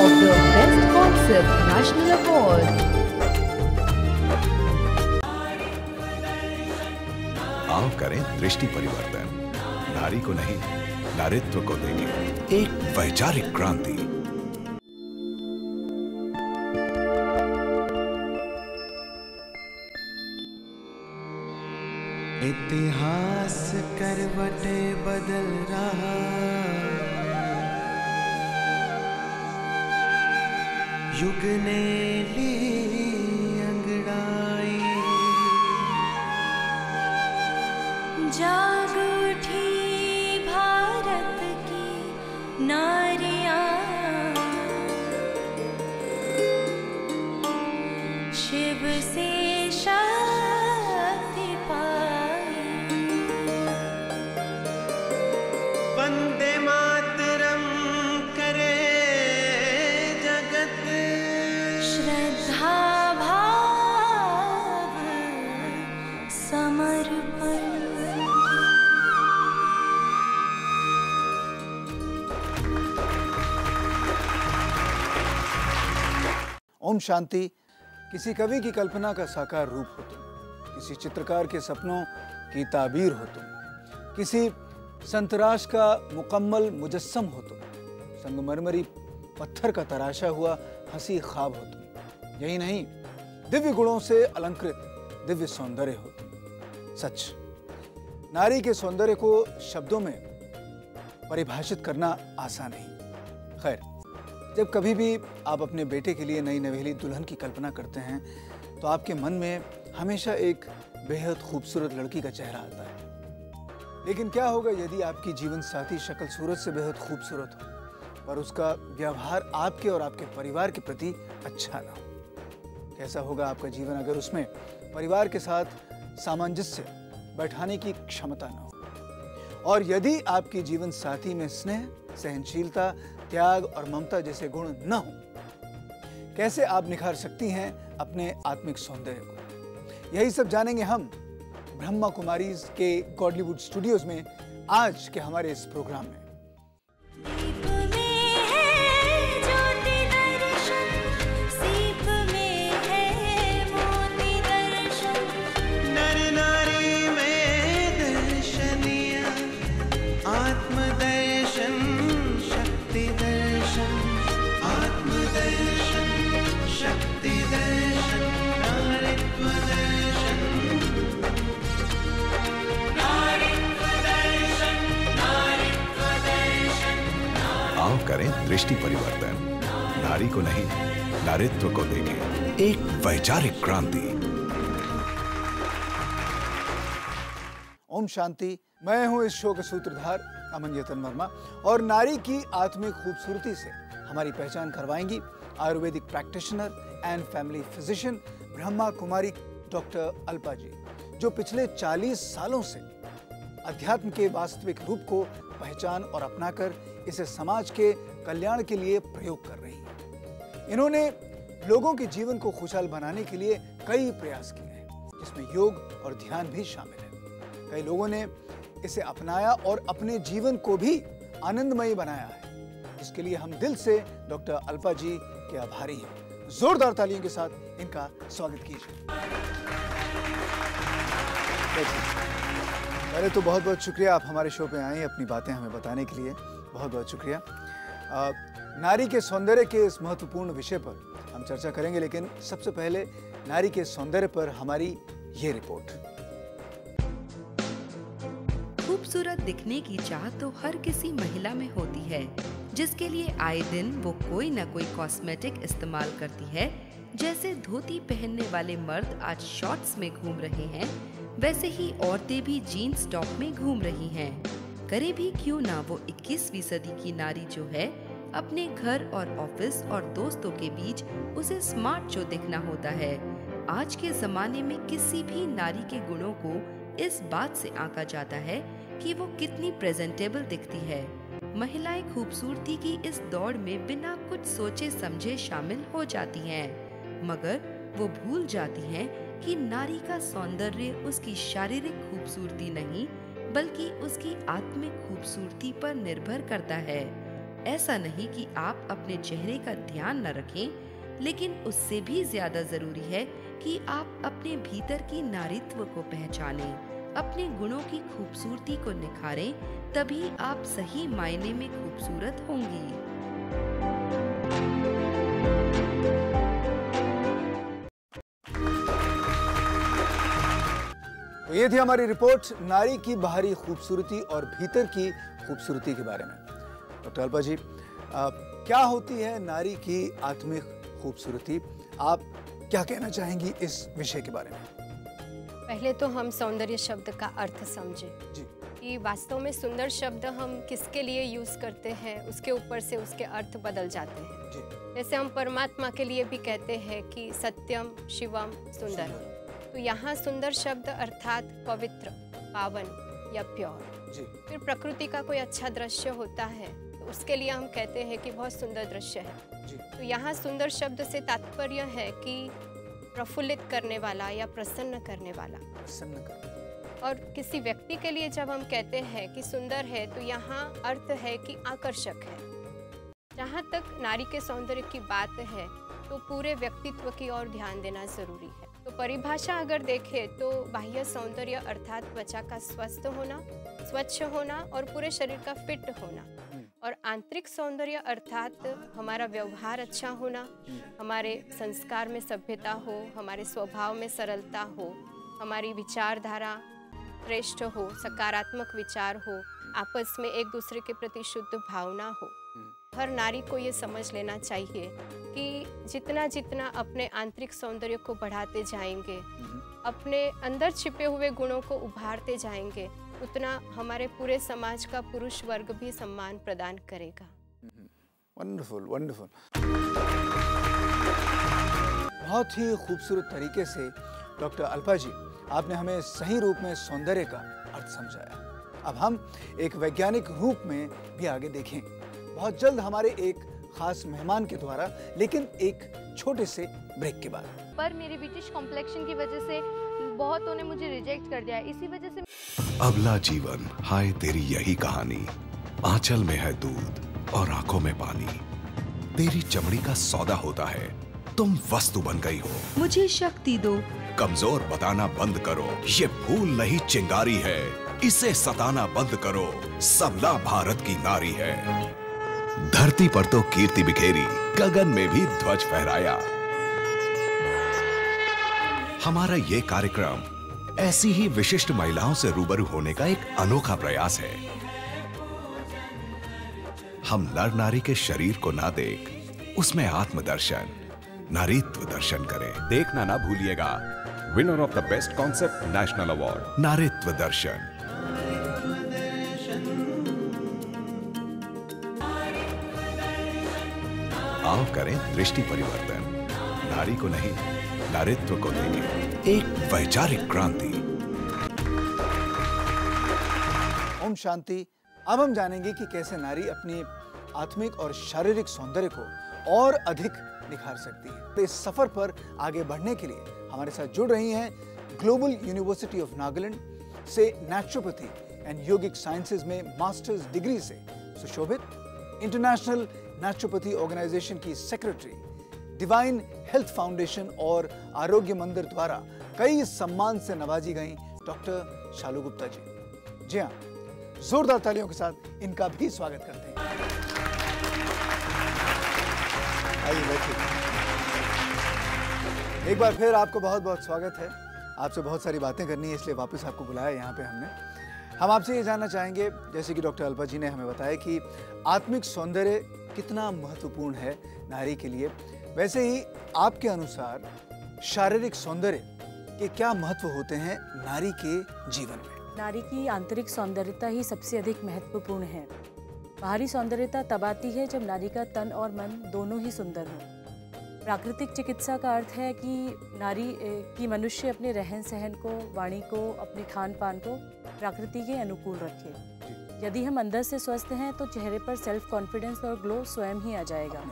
of the Best Concept National Award. आओ करें दृष्टि परिवर्तन, नारी को नहीं नारित्व को देंगे एक वैचारिक क्रांति। इतिहास करवटे बदल रहा, युग ने ली अंगड़ाई, जाग उठी भारत की नारियां, शिव से शक्ति पाई। वंदे मातरम करे जगत, श्रद्धा भाव समर्पण। ओम शांति। किसी कवि की कल्पना का साकार रूप हो तुम, किसी चित्रकार के सपनों की ताबीर हो तुम, किसी संतराश का मुकम्मल मुजस्सम हो तुम, संगमरमरी पत्थर का तराशा हुआ हंसी ख्वाब हो तुम। यही नहीं, दिव्य गुणों से अलंकृत दिव्य सौंदर्य हो तुम। सच, नारी के सौंदर्य को शब्दों में परिभाषित करना आसान नहीं। खैर, जब कभी भी आप अपने बेटे के लिए नई नवेली दुल्हन की कल्पना करते हैं तो आपके मन में हमेशा एक बेहद खूबसूरत लड़की का चेहरा आता है। लेकिन क्या होगा यदि आपकी जीवन साथी शक्ल सूरत से बेहद खूबसूरत हो पर उसका व्यवहार आपके और आपके परिवार के प्रति अच्छा ना हो? कैसा होगा आपका जीवन अगर उसमें परिवार के साथ सामंजस्य बैठाने की क्षमता ना हो? और यदि आपकी जीवन साथी में स्नेह, सहनशीलता, त्याग और ममता जैसे गुण न हो, कैसे आप निखार सकती हैं अपने आत्मिक सौंदर्य को? यही सब जानेंगे हम ब्रह्मा कुमारीज के गॉडलीवुड स्टूडियोज में आज के हमारे इस प्रोग्राम में। आओ करें दृष्टि परिवर्तन, नारी को नहीं नारित्व को देंगे एक वैचारिक क्रांति। ओम शांति। मैं हूं इस शो का सूत्रधार अमन यतन वर्मा और नारी की आत्मिक खूबसूरती से हमारी पहचान करवाएंगी Ayurvedic practitioner and family physician Brahma Kumari doctor Alpa ji, जो पिछले 40 सालों से अध्यात्म के वास्तविक रूप को पहचान और अपनाकर इसे समाज के कल्याण के लिए प्रयोग कर रही हैं। इन्होंने लोगों के जीवन को खुशहाल बनाने के लिए कई प्रयास किए हैं, जिसमें योग और ध्यान भी शामिल है। कई लोगों ने इसे अपनाया और अपने जीवन को भी आनंदमयी बनाया है, जिसके लिए हम दिल से डॉक्टर अल्पा जी के आभारी हैं। जोरदार तालियों के साथ इनका स्वागत कीजिए। पहले तो बहुत बहुत शुक्रिया, आप हमारे शो पे आए अपनी बातें हमें बताने के लिए। बहुत बहुत शुक्रिया। नारी के सौंदर्य के इस महत्वपूर्ण विषय पर हम चर्चा करेंगे, लेकिन सबसे पहले नारी के सौंदर्य पर हमारी ये रिपोर्ट। खूबसूरत दिखने की चाह तो हर किसी महिला में होती है, जिसके लिए आए दिन वो कोई न कोई कॉस्मेटिक इस्तेमाल करती है। जैसे धोती पहनने वाले मर्द आज शॉर्ट्स में घूम रहे हैं, वैसे ही औरतें भी जीन्स टॉप में घूम रही हैं। करे भी क्यों ना वो 21वीं सदी की नारी जो है, अपने घर और ऑफिस और दोस्तों के बीच उसे स्मार्ट जो दिखना होता है। आज के जमाने में किसी भी नारी के गुणों को इस बात से आंका जाता है कि वो कितनी प्रेजेंटेबल दिखती है। महिलाएं खूबसूरती की इस दौड़ में बिना कुछ सोचे समझे शामिल हो जाती हैं, मगर वो भूल जाती हैं कि नारी का सौंदर्य उसकी शारीरिक खूबसूरती नहीं बल्कि उसकी आत्मिक खूबसूरती पर निर्भर करता है। ऐसा नहीं कि आप अपने चेहरे का ध्यान न रखें, लेकिन उससे भी ज्यादा जरूरी है कि आप अपने भीतर की नारीत्व को पहचानें, अपने गुणों की खूबसूरती को निखारें, तभी आप सही मायने में खूबसूरत होंगी। तो ये थी हमारी रिपोर्ट नारी की बाहरी खूबसूरती और भीतर की खूबसूरती के बारे में। डॉक्टर अल्पा जी, क्या होती है नारी की आत्मिक खूबसूरती? आप क्या कहना चाहेंगी इस विषय के बारे में? पहले तो हम सौंदर्य शब्द का अर्थ समझें जी। कि वास्तव में सुंदर शब्द हम किसके लिए यूज़ करते हैं, उसके ऊपर से उसके अर्थ बदल जाते हैं। जी। जैसे हम परमात्मा के लिए भी कहते हैं कि सत्यम शिवम सुंदर। तो यहाँ सुंदर शब्द अर्थात पवित्र, पावन या प्योर। जी। फिर प्रकृति का कोई अच्छा दृश्य होता है तो उसके लिए हम कहते हैं कि बहुत सुंदर दृश्य है। जी। तो यहाँ सुंदर शब्द से तात्पर्य है कि प्रफुल्लित करने वाला या प्रसन्न करने वाला। प्रसन्न करना। और किसी व्यक्ति के लिए जब हम कहते हैं कि सुंदर है तो यहाँ अर्थ है कि आकर्षक है। जहाँ तक नारी के सौंदर्य की बात है तो पूरे व्यक्तित्व की ओर ध्यान देना जरूरी है। तो परिभाषा अगर देखें तो बाह्य सौंदर्य अर्थात त्वचा का स्वस्थ होना, स्वच्छ होना और पूरे शरीर का फिट होना, और आंतरिक सौंदर्य अर्थात हमारा व्यवहार अच्छा होना, हमारे संस्कार में सभ्यता हो, हमारे स्वभाव में सरलता हो, हमारी विचारधारा श्रेष्ठ हो, सकारात्मक विचार हो, आपस में एक दूसरे के प्रति शुद्ध भावना हो। हर नारी को ये समझ लेना चाहिए कि जितना जितना अपने आंतरिक सौंदर्य को बढ़ाते जाएंगे, अपने अंदर छिपे हुए गुणों को उभारते जाएंगे, उतना हमारे पूरे समाज का पुरुष वर्ग भी सम्मान प्रदान करेगा। Wonderful, wonderful. बहुत ही खूबसूरत तरीके से डॉक्टर अल्पा जी आपने हमें सही रूप में सौंदर्य का अर्थ समझाया। अब हम एक वैज्ञानिक रूप में भी आगे देखें, बहुत जल्द हमारे एक खास मेहमान के द्वारा, लेकिन एक छोटे से ब्रेक के बाद। पर मेरी ब्रिटिश कॉम्प्लेक्शन की वजह से बहुतों ने मुझे रिजेक्ट कर दिया, इसी वजह से अबला जीवन, हाय तेरी यही कहानी। आंचल में है दूध और आंखों में पानी, तेरी चमड़ी का सौदा होता है, तुम वस्तु बन गई हो। मुझे शक्ति दो। कमजोर बताना बंद करो, ये फूल नहीं चिंगारी है, इसे सताना बंद करो, सबला भारत की नारी है। धरती पर तो कीर्ति बिखेरी, गगन में भी ध्वज फहराया। हमारा ये कार्यक्रम ऐसी ही विशिष्ट महिलाओं से रूबरू होने का एक अनोखा प्रयास है। हम नर नारी के शरीर को ना देख उसमें आत्मदर्शन, नारीत्व दर्शन करें। देखना ना भूलिएगा, winner of the best concept national award, Naritva Darshan. आओ करें दृष्टि परिवर्तन, नारी को नहीं नारीत्व को देखें, एक वैचारिक क्रांति। ओम शांति। अब हम जानेंगे कि कैसे नारी अपनी आत्मिक और शारीरिक सौंदर्य को और अधिक निखार सकती है। तो इस सफर पर आगे बढ़ने के लिए हमारे साथ जुड़ रही हैं ग्लोबल यूनिवर्सिटी ऑफ नागालैंड से नेचुरोपैथी एंड योगिक साइंसेज में मास्टर्स डिग्री से सुशोभित, इंटरनेशनल नेचुरोपैथी ऑर्गेनाइजेशन की सेक्रेटरी, डिवाइन हेल्थ फाउंडेशन और आरोग्य मंदिर द्वारा कई सम्मान से नवाजी गई डॉक्टर शालू गुप्ता जी। जी हाँ, जोरदार तालियों के साथ इनका भी स्वागत करते हैं। आइए बैठिए। एक बार फिर आपको बहुत बहुत स्वागत है। आपसे बहुत सारी बातें करनी है, इसलिए वापस आपको बुलाया यहाँ पे हमने। हम आपसे ये जानना चाहेंगे, जैसे कि डॉक्टर अल्पा जी ने हमें बताया कि आत्मिक सौंदर्य कितना महत्वपूर्ण है नारी के लिए, वैसे ही आपके अनुसार शारीरिक सौंदर्य के क्या महत्व होते हैं नारी के जीवन में? नारी की आंतरिक सौंदर्यता ही सबसे अधिक महत्वपूर्ण है। बाहरी सौंदर्यता तब आती है जब नारी का तन और मन दोनों ही सुंदर हो। प्राकृतिक चिकित्सा का अर्थ है कि नारी की मनुष्य अपने रहन सहन को, वाणी को, अपने खान पान को प्रकृति के अनुकूल रखे। यदि हम अंदर से स्वस्थ हैं तो चेहरे पर सेल्फ कॉन्फिडेंस और ग्लो स्वयं ही आ जाएगा।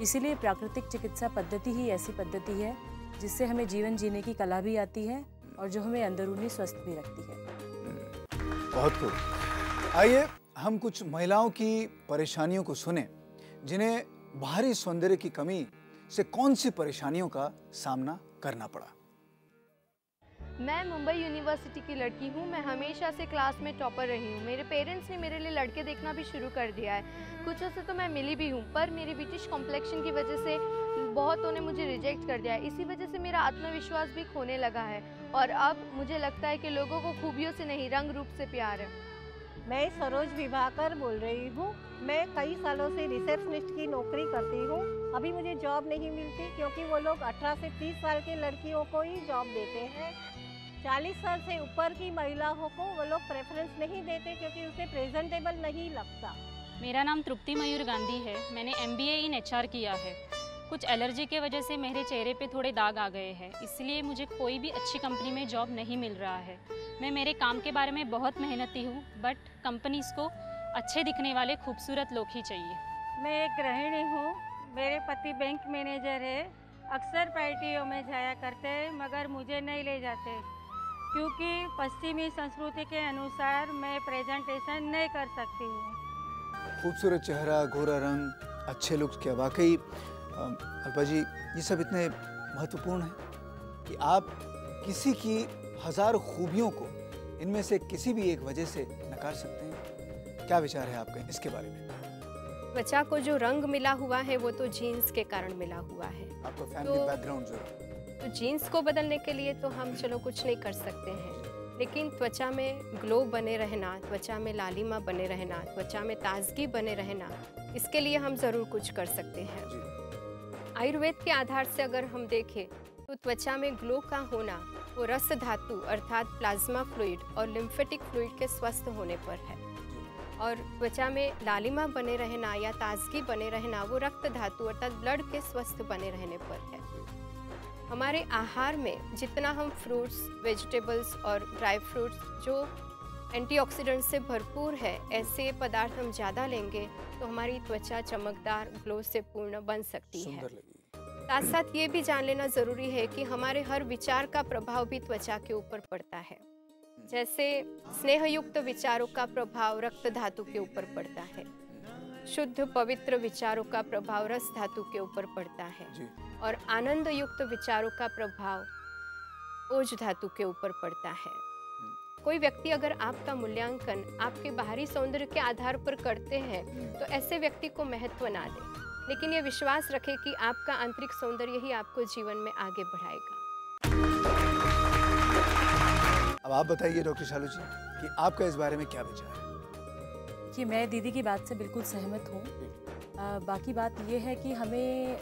इसीलिए प्राकृतिक चिकित्सा पद्धति ही ऐसी पद्धति है जिससे हमें जीवन जीने की कला भी आती है और जो हमें अंदरूनी स्वस्थ भी रखती है। बहुत खूब। आइए हम कुछ महिलाओं की परेशानियों को सुने जिन्हें बाहरी सौंदर्य की कमी से कौन सी परेशानियों का सामना करना पड़ा। मैं मुंबई यूनिवर्सिटी की लड़की हूँ। मैं हमेशा से क्लास में टॉपर रही हूँ। मेरे पेरेंट्स ने मेरे लिए लड़के देखना भी शुरू कर दिया है। कुछ से तो मैं मिली भी हूँ, पर मेरी ब्रिटिश कॉम्प्लेक्शन की वजह से बहुतों ने मुझे रिजेक्ट कर दिया है। इसी वजह से मेरा आत्मविश्वास भी खोने लगा है और अब मुझे लगता है कि लोगों को खूबियों से नहीं, रंग रूप से प्यार है। मैं सरोज विभाकर बोल रही हूँ। मैं कई सालों से रिसेप्शनिस्ट की नौकरी करती हूँ। अभी मुझे जॉब नहीं मिलती क्योंकि वो लोग 18 से 30 साल की लड़कियों को ही जॉब देते हैं। 40 साल से ऊपर की महिलाओं को वो लोग प्रेफरेंस नहीं देते क्योंकि उसे प्रेजेंटेबल नहीं लगता। मेरा नाम तृप्ति मयूर गांधी है। मैंने MBA इन HR किया है। कुछ एलर्जी के वजह से मेरे चेहरे पे थोड़े दाग आ गए हैं, इसलिए मुझे कोई भी अच्छी कंपनी में जॉब नहीं मिल रहा है। मैं मेरे काम के बारे में बहुत मेहनती हूँ, बट कंपनीज को अच्छे दिखने वाले खूबसूरत लोग ही चाहिए। मैं एक गृहिणी हूँ। मेरे पति बैंक मैनेजर है। अक्सर पार्टियों में जाया करते हैं मगर मुझे नहीं ले जाते क्योंकि पश्चिमी संस्कृति के अनुसार मैं प्रेजेंटेशन नहीं कर सकती हूँ। खूबसूरत चेहरा, गोरा रंग, अच्छे लुक्स, क्या वाकई अल्पा जी ये सब इतने महत्वपूर्ण है कि आप किसी की हजार खूबियों को इनमें से किसी भी एक वजह से नकार सकते हैं। क्या विचार है आपका इसके बारे में? त्वचा को जो रंग मिला हुआ है वो तो जीन्स के कारण मिला हुआ है। आपका फैमिली बैकग्राउंड जो है तो जीन्स को बदलने के लिए तो हम चलो कुछ नहीं कर सकते हैं, लेकिन त्वचा में ग्लो बने रहना, त्वचा में लालिमा बने रहना, त्वचा में ताजगी बने रहना, इसके लिए हम ज़रूर कुछ कर सकते हैं। आयुर्वेद के आधार से अगर हम देखें तो त्वचा में ग्लो का होना वो रस धातु अर्थात प्लाज्मा फ्लूइड और लिम्फेटिक फ्लूइड के स्वस्थ होने पर है, और त्वचा में लालिमा बने रहना या ताजगी बने रहना वो रक्त धातु अर्थात ब्लड के स्वस्थ बने रहने पर है। हमारे आहार में जितना हम फ्रूट्स, वेजिटेबल्स और ड्राई फ्रूट्स जो एंटीऑक्सीडेंट से भरपूर है, ऐसे पदार्थ हम ज़्यादा लेंगे तो हमारी त्वचा चमकदार, ग्लो से पूर्ण बन सकती है। साथ साथ ये भी जान लेना ज़रूरी है कि हमारे हर विचार का प्रभाव भी त्वचा के ऊपर पड़ता है। जैसे स्नेहयुक्त विचारों का प्रभाव रक्त धातु के ऊपर पड़ता है, शुद्ध पवित्र विचारों का प्रभाव रस धातु के ऊपर पड़ता है, और आनंद युक्त विचारों का प्रभाव ओज धातु के ऊपर पड़ता है। कोई व्यक्ति अगर आपका मूल्यांकन आपके बाहरी सौंदर्य के आधार पर करते हैं तो ऐसे व्यक्ति को महत्व ना दें, लेकिन ये विश्वास रखें कि आपका आंतरिक सौंदर्य ही आपको जीवन में आगे बढ़ाएगा। अब आप बताइए डॉक्टर शालू जी कि आपका इस बारे में क्या विचार है? कि मैं दीदी की बात से बिल्कुल सहमत हूँ। बाकी बात यह है कि हमें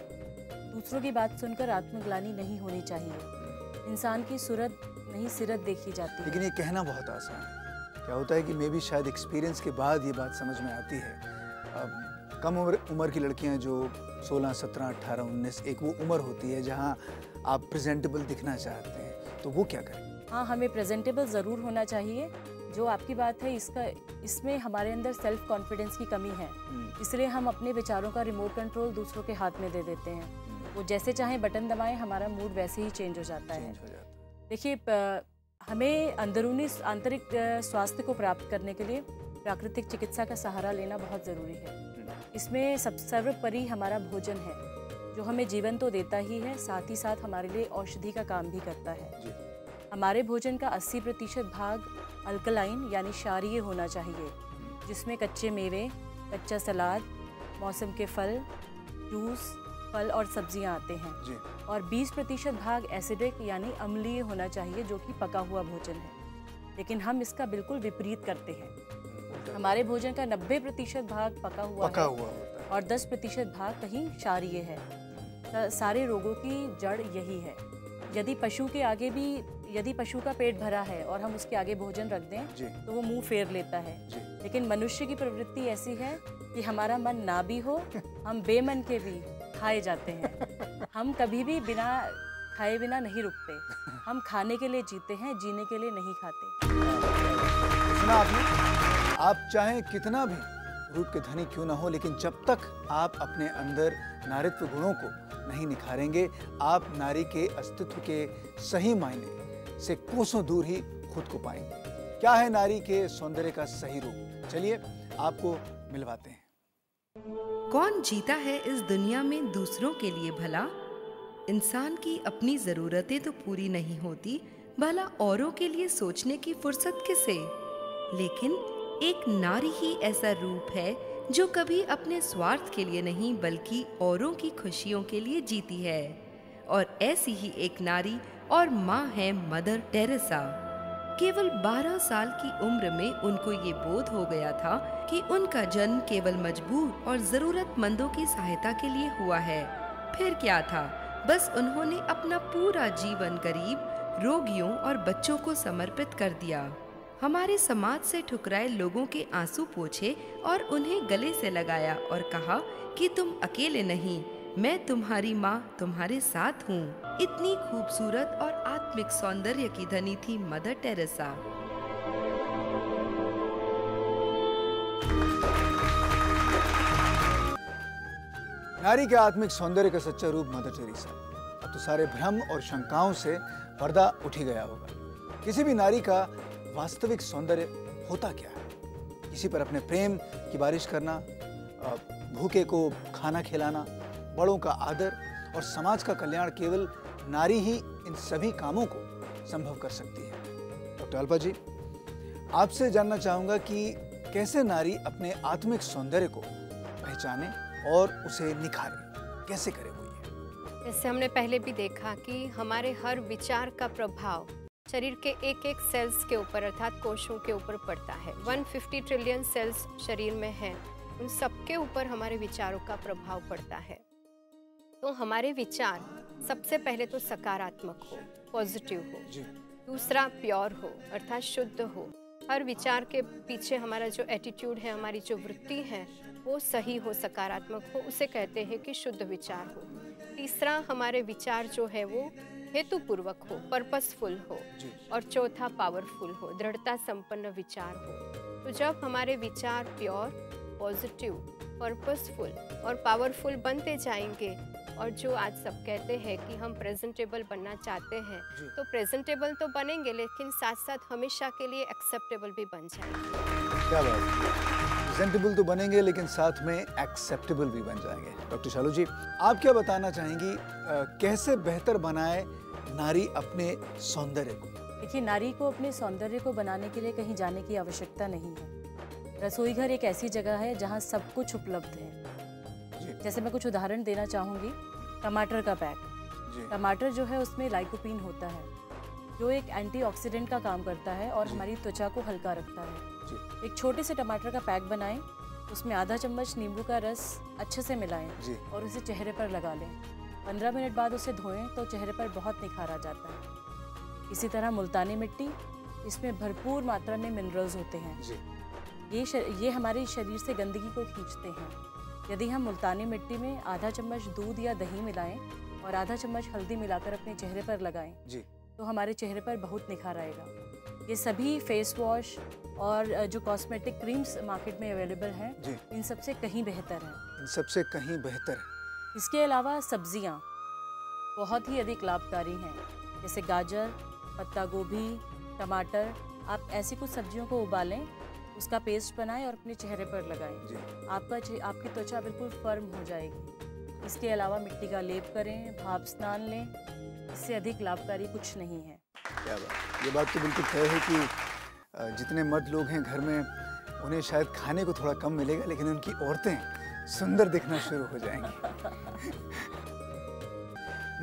दूसरों की बात सुनकर आत्मग्लानि नहीं होनी चाहिए। इंसान की सूरत नहीं सिरत देखी जाती है। लेकिन ये कहना बहुत आसान है। क्या होता है कि मे भी शायद एक्सपीरियंस के बाद ये बात समझ में आती है। अब कम उम्र की लड़कियां जो 16, 17, 18, 19 एक वो उम्र होती है जहां आप प्रेजेंटेबल दिखना चाहते हैं, तो वो क्या करें? हाँ, हमें प्रेजेंटेबल ज़रूर होना चाहिए। जो आपकी बात है इसमें हमारे अंदर सेल्फ कॉन्फिडेंस की कमी है, इसलिए हम अपने विचारों का रिमोट कंट्रोल दूसरों के हाथ में दे देते हैं। वो जैसे चाहे बटन दबाएं, हमारा मूड वैसे ही चेंज हो जाता है। देखिए, हमें अंदरूनी आंतरिक स्वास्थ्य को प्राप्त करने के लिए प्राकृतिक चिकित्सा का सहारा लेना बहुत ज़रूरी है। इसमें सर्वोपरि हमारा भोजन है जो हमें जीवन तो देता ही है, साथ ही साथ हमारे लिए औषधि का काम भी करता है। हमारे भोजन का 80% भाग अल्कलाइन यानी क्षारीय होना चाहिए, जिसमें कच्चे मेवे, कच्चा सलाद, मौसम के फल, जूस, फल और सब्जियां आते हैं, और 20% भाग एसिडिक यानी अम्लीय होना चाहिए, जो कि पका हुआ भोजन है। लेकिन हम इसका बिल्कुल विपरीत करते हैं। हमारे भोजन का 90% भाग पका हुआ होता है और 10% भाग कहीं क्षारीय है। सारे रोगों की जड़ यही है। यदि पशु का पेट भरा है और हम उसके आगे भोजन रख दें तो वो मुंह फेर लेता है। लेकिन मनुष्य की प्रवृत्ति ऐसी है कि हमारा मन ना भी हो, हम बेमन के भी खाए जाते हैं। हम कभी भी बिना खाए बिना नहीं रुकते। हम खाने के लिए जीते हैं, जीने के लिए नहीं खाते। सुना आपने? आप चाहे कितना भी रूप के धनी क्यों ना हो, लेकिन जब तक आप अपने अंदर नारीत्व गुणों को नहीं निखारेंगे, आप नारी के अस्तित्व के सही मायने से कोसों दूर ही खुद को पाएंगे। क्या है नारी के सौंदर्य का सही रूप? चलिए आपको मिलवाते हैं। कौन जीता है इस दुनिया में दूसरों के लिए भला? इंसान की अपनी जरूरतें तो पूरी नहीं होती, भला औरों के लिए सोचने की फुर्सत किसे? लेकिन एक नारी ही ऐसा रूप है जो कभी अपने स्वार्थ के लिए नहीं बल्कि औरों की खुशियों के लिए जीती है। और ऐसी ही एक नारी और माँ है मदर टेरेसा। केवल 12 साल की उम्र में उनको ये बोध हो गया था कि उनका जन्म केवल मजबूर और जरूरतमंदों की सहायता के लिए हुआ है। फिर क्या था, बस उन्होंने अपना पूरा जीवन गरीब, रोगियों और बच्चों को समर्पित कर दिया। हमारे समाज से ठुकराए लोगों के आंसू पोंछे और उन्हें गले से लगाया और कहा कि तुम अकेले नहीं, मैं तुम्हारी माँ तुम्हारे साथ हूँ। इतनी खूबसूरत और आत्मिक सौंदर्य की धनी थी मदर टेरेसा। नारी के आत्मिक सौंदर्य का सच्चा रूप मदर टेरेसा। अब तो सारे भ्रम और शंकाओं से पर्दा उठ ही गया होगा। किसी भी नारी का वास्तविक सौंदर्य होता क्या है? किसी पर अपने प्रेम की बारिश करना, भूखे को खाना खिलाना, बड़ों का आदर और समाज का कल्याण, केवल नारी ही इन सभी कामों को संभव कर सकती है। डॉक्टर अल्पा जी, आपसे जानना चाहूंगा कि कैसे नारी अपने आत्मिक सौंदर्य को पहचाने और उसे निखारे, कैसे करे वो ये? जैसे हमने पहले भी देखा कि हमारे हर विचार का प्रभाव शरीर के एक एक सेल्स के ऊपर अर्थात कोशों के ऊपर पड़ता है। 150 ट्रिलियन सेल्स शरीर में हैं, उन सबके ऊपर हमारे विचारों का प्रभाव पड़ता है। तो हमारे विचार सबसे पहले तो सकारात्मक हो, पॉजिटिव हो, दूसरा प्योर हो अर्थात शुद्ध हो। हर विचार के पीछे हमारा जो एटीट्यूड है, हमारी जो वृत्ति है वो सही हो, सकारात्मक हो, उसे कहते हैं कि शुद्ध विचार हो। तीसरा हमारे विचार जो है वो हेतुपूर्वक हो, पर्पसफुल हो, और चौथा पावरफुल हो, दृढ़ता संपन्न विचार हो। तो जब हमारे विचार प्योर, पॉजिटिव, पर्पसफुल और पावरफुल बनते जाएंगे, और जो आज सब कहते हैं कि हम प्रेजेंटेबल बनना चाहते हैं, तो प्रेजेंटेबल तो बनेंगे लेकिन साथ साथ हमेशा के लिए एक्सेप्टेबल भी बन जाएंगे। क्या बात है, प्रेजेंटेबल तो बनेंगे लेकिन साथ में एक्सेप्टेबल भी बन जाएंगे। डॉक्टर शालू जी, आप क्या बताना चाहेंगी, कैसे बेहतर बनाए नारी अपने सौंदर्य को? देखिए, नारी को अपने सौंदर्य को बनाने के लिए कहीं जाने की आवश्यकता नहीं है। रसोई घर एक ऐसी जगह है जहाँ सब कुछ उपलब्ध है। जैसे मैं कुछ उदाहरण देना चाहूँगी, टमाटर का पैक। टमाटर जो है उसमें लाइकोपीन होता है जो एक एंटीऑक्सीडेंट का काम करता है और हमारी त्वचा को हल्का रखता है। एक छोटे से टमाटर का पैक बनाएं, उसमें आधा चम्मच नींबू का रस अच्छे से मिलाएं और उसे चेहरे पर लगा लें। 15 मिनट बाद उसे धोएं तो चेहरे पर बहुत निखार आ जाता है। इसी तरह मुल्तानी मिट्टी, इसमें भरपूर मात्रा में मिनरल्स होते हैं। ये हमारे शरीर से गंदगी को खींचते हैं। यदि हम मुल्तानी मिट्टी में आधा चम्मच दूध या दही मिलाएं और आधा चम्मच हल्दी मिलाकर अपने चेहरे पर लगाएं तो हमारे चेहरे पर बहुत निखार आएगा। ये सभी फेस वॉश और जो कॉस्मेटिक क्रीम्स मार्केट में अवेलेबल हैं, इन सबसे कहीं बेहतर है। इन सबसे कहीं बेहतर है। इसके अलावा सब्जियां बहुत ही अधिक लाभकारी हैं, जैसे गाजर, पत्ता गोभी, टमाटर। आप ऐसी कुछ सब्जियों को उबालें, उसका पेस्ट बनाएं और अपने चेहरे पर लगाएं। आपकी त्वचा बिल्कुल फर्म हो जाएगी। इसके अलावा मिट्टी का लेप करें, भाप स्नान लें, इससे अधिक लाभकारी कुछ नहीं है। क्या बात, ये बात तो बिल्कुल तय है कि जितने मर्द लोग हैं घर में, उन्हें शायद खाने को थोड़ा कम मिलेगा, लेकिन उनकी औरतें सुंदर दिखना शुरू हो जाएंगी।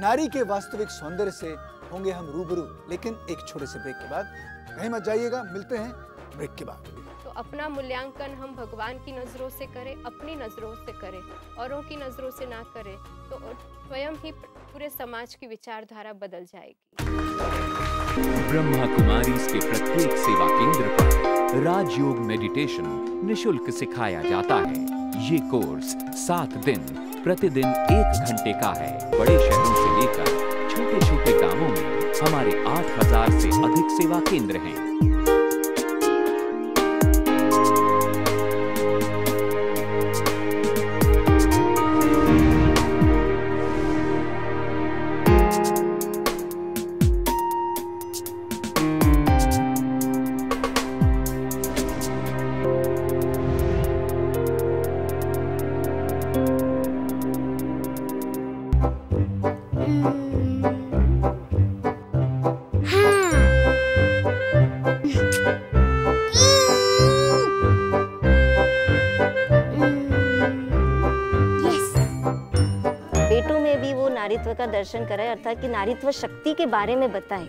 नारी के वास्तविक सौंदर्य से होंगे हम रूबरू, लेकिन एक छोटे से ब्रेक के बाद। कहीं मत जाइएगा, मिलते हैं ब्रेक के बाद। तो अपना मूल्यांकन हम भगवान की नज़रों से करें, अपनी नज़रों से करें, औरों की नज़रों से ना करें, तो स्वयं ही पूरे समाज की विचारधारा बदल जाएगी। ब्रह्मा कुमारीज के प्रत्येक सेवा केंद्र पर राजयोग मेडिटेशन निशुल्क सिखाया जाता है। ये कोर्स 7 दिन प्रतिदिन 1 घंटे का है। बड़े शहरों से लेकर छोटे छोटे गांवों में हमारे 8000 से अधिक सेवा केंद्र हैं। नारीत्व का दर्शन कराए, अर्थात कि नारीत्व शक्ति के बारे में बताए,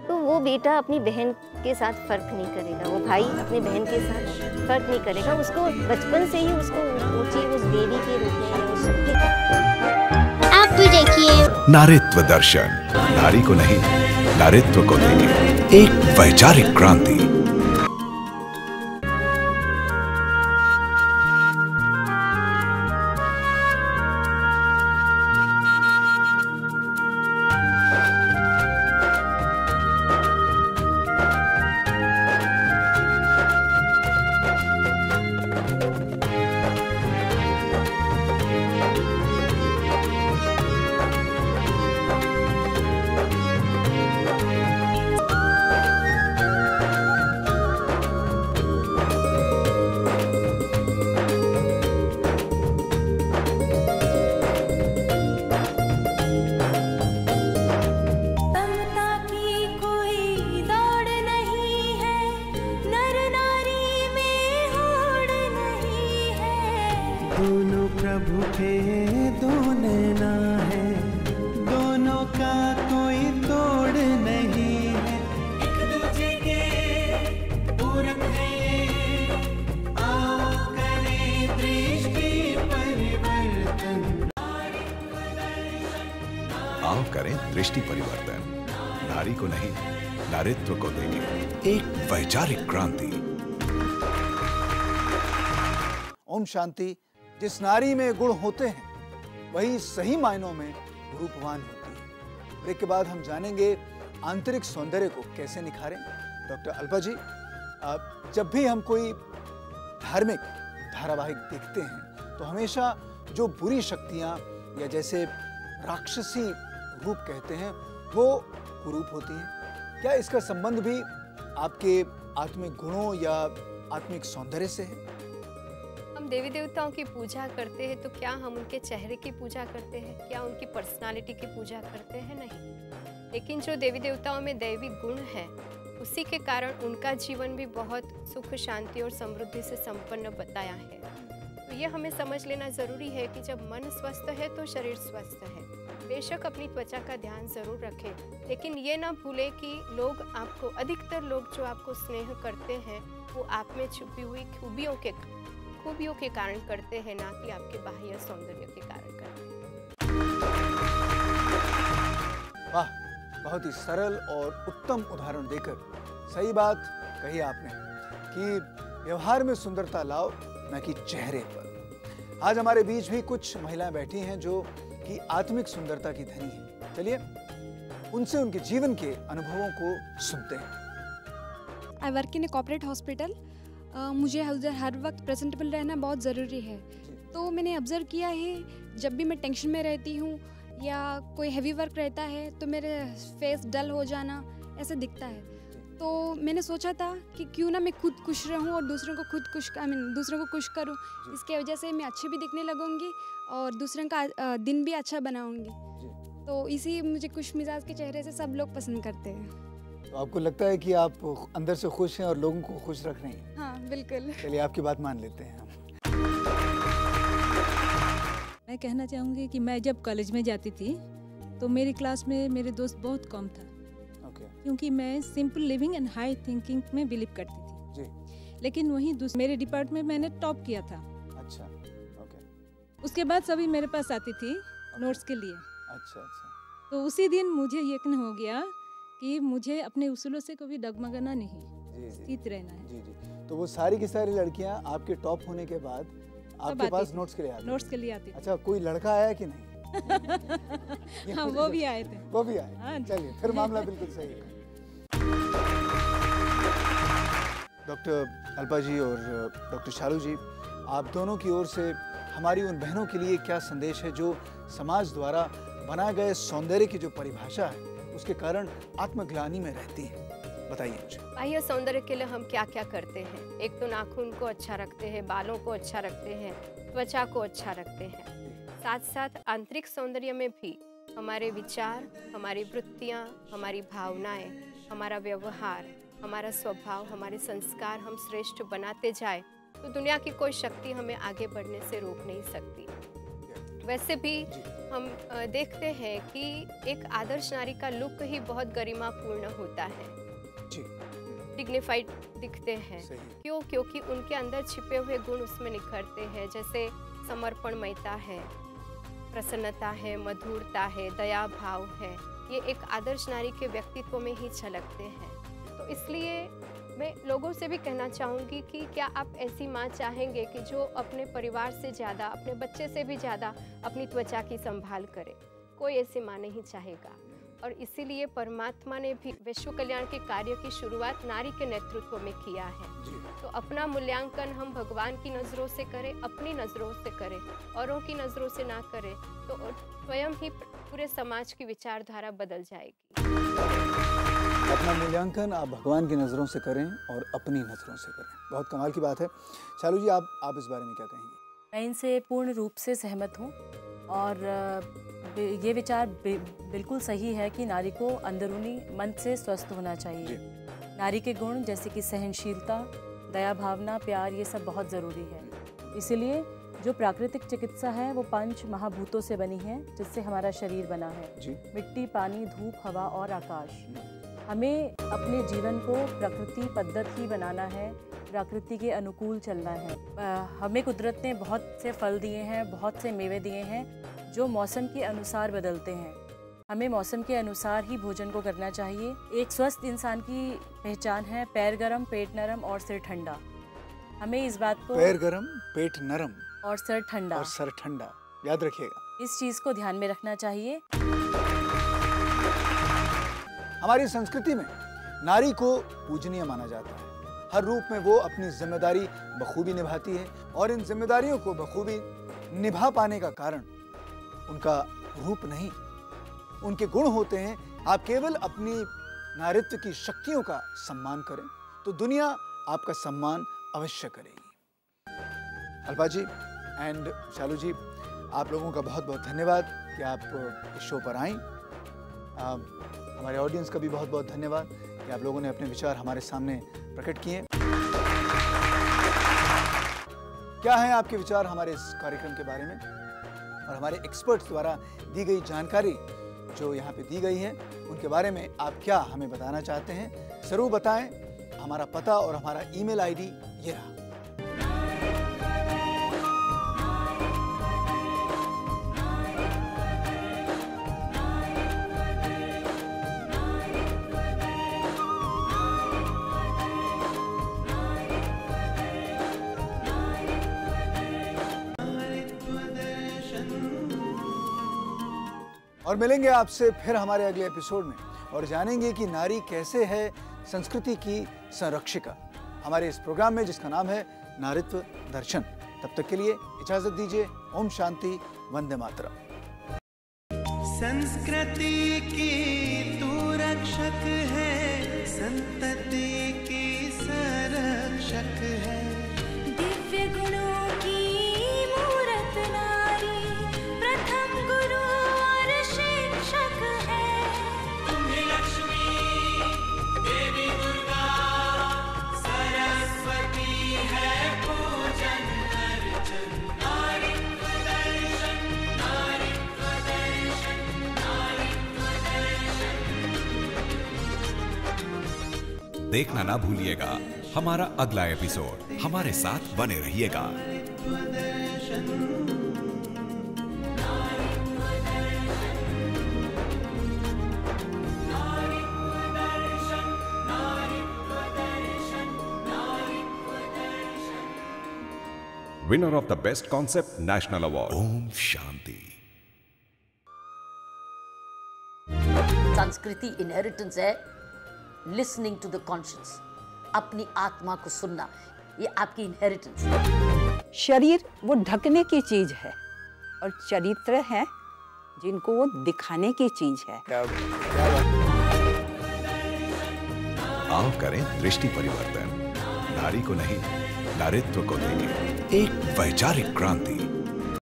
तो वो बेटा अपनी बहन के साथ फर्क नहीं करेगा, वो भाई अपनी बहन के साथ फर्क नहीं करेगा, उसको बचपन से ही उसको ऊंची उस देवी के रूप में या उस शक्ति। आप भी देखिए नारीत्व दर्शन, नारी को नहीं नारीत्व को देखें, एक वैचारिक क्रांति। दोनों प्रभु के दो नैना है, दोनों का कोई तोड़ नहीं है, एक दूजे के पूरक है, आओ करें दृष्टि परिवर्तन। आओ करें दृष्टि परिवर्तन, नारी को नहीं नारीत्व को देखें, एक वैचारिक क्रांति। ओम शांति। जिस नारी में गुण होते हैं वही सही मायनों में रूपवान होती है। ब्रेक के बाद हम जानेंगे आंतरिक सौंदर्य को कैसे निखारें। डॉक्टर अल्पा जी, जब भी हम कोई धार्मिक धारावाहिक देखते हैं तो हमेशा जो बुरी शक्तियां या जैसे राक्षसी रूप कहते हैं वो कुरूप होती हैं। क्या इसका संबंध भी आपके आत्मिक गुणों या आत्मिक सौंदर्य से है? हम देवी देवताओं की पूजा करते हैं तो क्या हम उनके चेहरे की पूजा करते हैं, क्या उनकी पर्सनालिटी की पूजा करते हैं? नहीं। लेकिन जो देवी देवताओं में दैवी गुण है उसी के कारण उनका जीवन भी बहुत सुख शांति और समृद्धि से संपन्न बताया है। तो ये हमें समझ लेना ज़रूरी है कि जब मन स्वस्थ है तो शरीर स्वस्थ है। बेशक अपनी त्वचा का ध्यान ज़रूर रखें, लेकिन ये ना भूलें कि लोग आपको, अधिकतर लोग जो आपको स्नेह करते हैं वो आप में छुपी हुई खूबियों के कारण करते हैं, ना कि आपके बाह्य सौंदर्य के कारण करते हैं। वाह, बहुत ही सरल और उत्तम उदाहरण देकर सही बात कही आपने कि व्यवहार में सुंदरता लाओ, न कि चेहरे पर। आज हमारे बीच भी कुछ महिलाएं बैठी हैं जो कि आत्मिक सुंदरता की धनी हैं। चलिए उनसे उनके जीवन के अनुभवों को सुनते हैं। I work in a corporate hospital. मुझे हर वक्त प्रेजेंटेबल रहना बहुत ज़रूरी है। तो मैंने ऑब्ज़र्व किया है जब भी मैं टेंशन में रहती हूँ या कोई हैवी वर्क रहता है तो मेरे फेस डल हो जाना ऐसा दिखता है। तो मैंने सोचा था कि क्यों ना मैं खुद खुश रहूँ और दूसरों को दूसरों को खुश करूँ। इसके वजह से मैं अच्छी भी दिखने लगूँगी और दूसरों का दिन भी अच्छा बनाऊँगी। तो इसी मुझे खुश मिजाज के चेहरे से सब लोग पसंद करते हैं। तो आपको लगता है कि आप अंदर से खुश हैं और लोगों को खुश रख रही हैं? हाँ, बिल्कुल। चलिए आपकी बात मान लेते हैं हम। मैं कहना चाहूँगी कि मैं जब कॉलेज में जाती थी तो मेरी क्लास में मेरे दोस्त बहुत कम था। क्योंकि मैं simple living and high thinking में बिलीव करती थी जी। लेकिन वहीं मेरे डिपार्टमेंट में मैंने टॉप किया था। अच्छा, उसके बाद सभी मेरे पास आती थी नोट्स के लिए। अच्छा। तो उसी दिन मुझे यकीन हो गया कि मुझे अपने उसूलों से कभी डगमगाना नहीं, स्थित रहना है। जी। तो वो सारी की सारी लड़कियां आपके टॉप होने के बाद आपके पास नोट्स के लिए आती थी? अच्छा, कोई लड़का आया कि नहीं? हाँ, वो भी आए थे। वो भी आए? हाँ, चलिए फिर मामला बिल्कुल सही है। डॉक्टर अल्पा जी और डॉक्टर शालू जी, आप दोनों की ओर से हमारी उन बहनों के लिए क्या संदेश है जो समाज द्वारा बनाए गए सौंदर्य की जो परिभाषा है उसके कारण आत्मग्लानि में रहती है? बताइए मुझे। बाह्य सौंदर्य के लिए हम क्या क्या करते हैं? एक तो नाखून को अच्छा रखते हैं, बालों को अच्छा रखते हैं, त्वचा को अच्छा रखते हैं। साथ साथ आंतरिक सौंदर्य में भी हमारे विचार, हमारी वृत्तियाँ, हमारी भावनाएं, हमारा व्यवहार, हमारा स्वभाव, हमारे संस्कार हम श्रेष्ठ बनाते जाए तो दुनिया की कोई शक्ति हमें आगे बढ़ने से रोक नहीं सकती। वैसे भी हम देखते हैं कि एक आदर्श नारी का लुक ही बहुत गरिमापूर्ण होता है, डिग्निफाइड दिखते हैं। क्यों? क्योंकि उनके अंदर छिपे हुए गुण उसमें निखरते हैं, जैसे समर्पणमयता है, प्रसन्नता है, मधुरता है, दया भाव है। ये एक आदर्श नारी के व्यक्तित्व में ही झलकते हैं। तो इसलिए मैं लोगों से भी कहना चाहूँगी कि क्या आप ऐसी माँ चाहेंगे कि जो अपने परिवार से ज़्यादा, अपने बच्चे से भी ज़्यादा अपनी त्वचा की संभाल करे? कोई ऐसी माँ नहीं चाहेगा। और इसीलिए परमात्मा ने भी विश्व कल्याण के कार्य की शुरुआत नारी के नेतृत्व में किया है। तो अपना मूल्यांकन हम भगवान की नज़रों से करें, अपनी नज़रों से करें, औरों की नज़रों से ना करें, तो स्वयं ही पूरे समाज की विचारधारा बदल जाएगी। अपना मूल्यांकन आप भगवान की नज़रों से करें और अपनी नज़रों से करें। बहुत कमाल की बात है। शालू जी, आप इस बारे में क्या कहेंगे? मैं इनसे पूर्ण रूप से सहमत हूँ और ये विचार बिल्कुल सही है कि नारी को अंदरूनी मन से स्वस्थ होना चाहिए। नारी के गुण जैसे कि सहनशीलता, दया भावना, प्यार, ये सब बहुत ज़रूरी है। इसलिए जो प्राकृतिक चिकित्सा है वो 5 महाभूतों से बनी है, जिससे हमारा शरीर बना है। मिट्टी, पानी, धूप, हवा और आकाश। हमें अपने जीवन को प्रकृति पद्धत ही बनाना है, प्रकृति के अनुकूल चलना है। हमें कुदरत ने बहुत से फल दिए हैं, बहुत से मेवे दिए हैं जो मौसम के अनुसार बदलते हैं। हमें मौसम के अनुसार ही भोजन को करना चाहिए। एक स्वस्थ इंसान की पहचान है पैर गरम, पेट नरम और सिर ठंडा। हमें इस बात को, पैर गरम, पेट नरम और सर ठंडा, याद रखिएगा। इस चीज़ को ध्यान में रखना चाहिए। हमारी संस्कृति में नारी को पूजनीय माना जाता है। हर रूप में वो अपनी जिम्मेदारी बखूबी निभाती है और इन जिम्मेदारियों को बखूबी निभा पाने का कारण उनका रूप नहीं, उनके गुण होते हैं। आप केवल अपनी नारित्व की शक्तियों का सम्मान करें तो दुनिया आपका सम्मान अवश्य करेगी। अल्पा जी एंड शालू जी, आप लोगों का बहुत बहुत धन्यवाद कि आप इस शो पर आईं। हमारे ऑडियंस का भी बहुत बहुत धन्यवाद कि आप लोगों ने अपने विचार हमारे सामने प्रकट किए। क्या हैं आपके विचार हमारे इस कार्यक्रम के बारे में और हमारे एक्सपर्ट्स द्वारा दी गई जानकारी जो यहाँ पे दी गई है उनके बारे में आप क्या हमें बताना चाहते हैं? जरूर बताएं। हमारा पता और हमारा ईमेल आईडी ये रहा। और मिलेंगे आपसे फिर हमारे अगले एपिसोड में और जानेंगे कि नारी कैसे है संस्कृति की संरक्षिका, हमारे इस प्रोग्राम में जिसका नाम है नारीत्व दर्शन। तब तक के लिए इजाजत दीजिए। ओम शांति, वंदे मातरम। संस्कृति की तू रक्षक है, संतति की संरक्षक है। दिव्य गुणों की मूरत नारी, प्रथम गुरु और शिक्षक है। तुम्हें लक्ष्मी, देवी दुर्गा, सरस्वती है पूजन अर्चन। नारीत्व दर्शन, नारीत्व दर्शन, नारीत्व दर्शन। देखना ना भूलिएगा हमारा अगला एपिसोड। हमारे साथ बने रहिएगा। Winner of the best concept national award. ओम शांति। संस्कृति इनहेरिटेंस है, लिसनिंग टू द कॉन्शियस, अपनी आत्मा को सुनना, ये आपकी इनहेरिटेंस है। शरीर वो ढकने की चीज है और चरित्र है जिनको वो दिखाने की चीज है। आओ करें दृष्टि परिवर्तन। नारी को नहीं, नारित्व को देखें। एक वैचारिक क्रांति।